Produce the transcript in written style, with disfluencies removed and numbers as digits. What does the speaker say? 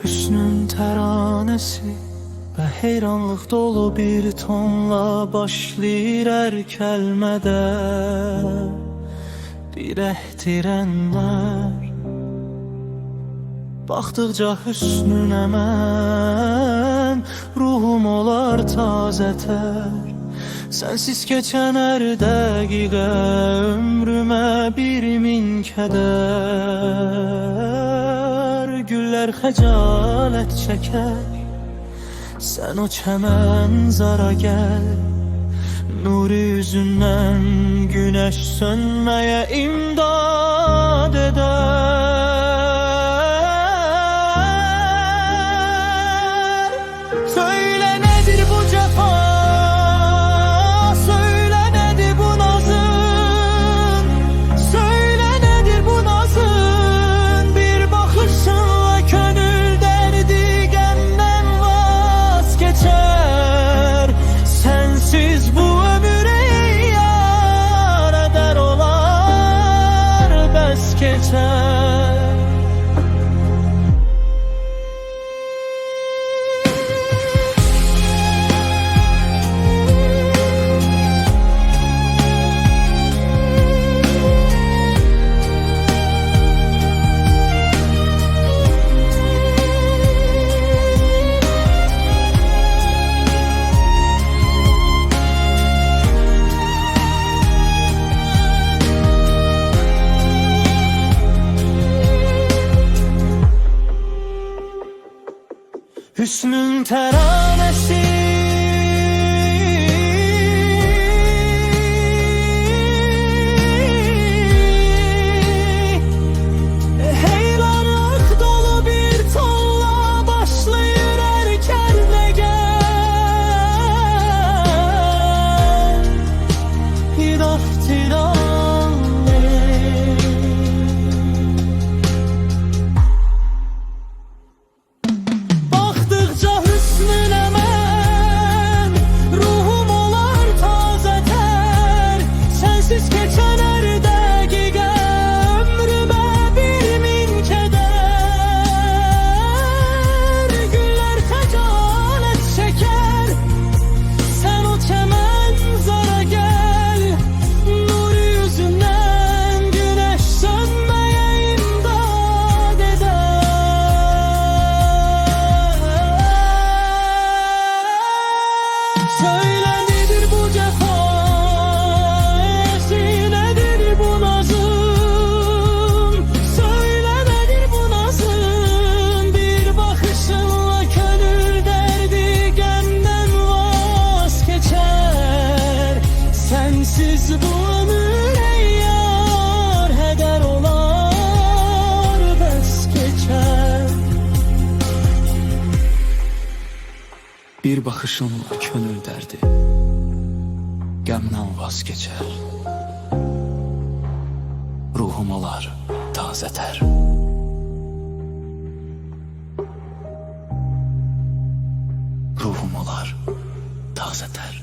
Hüsnün təranəsi və heyranlıq dolu bir tonla başlayır hər kəlmədə. Dirəkdirənlər baxdıqca hüsnünə mən ruhum olar tazətər. Sensiz keçən hər dəqiqə ömrümə bir min kədər. Güllər xəcalət çəkər, sən o çəmən zara gəl. Nuri yüzündən güneş sönməyə imdad eder. Söyle nedir bu cəfa, söyle nedir bu nazın, söyle nedir bu nazın. Bir bakışınla könül derdi qəmdən vazgeçer. Sensiz bu geçer. Hüsnün təranəsi heyranlıq dolu bir tonla başlayır hər kəlməgən. Söyle nedir bu cefa, nedir bu nazım, söyle nedir bu nazım. Bir bakışınla könül derdi qəmdən vazgeçer. Sensiz bu ömür ey yar heder olar bəs geçer. Bir bakışınla könül derdi qəmdən vazgeçer. Ruhum olar tazətər. Ruhum olar tazətər.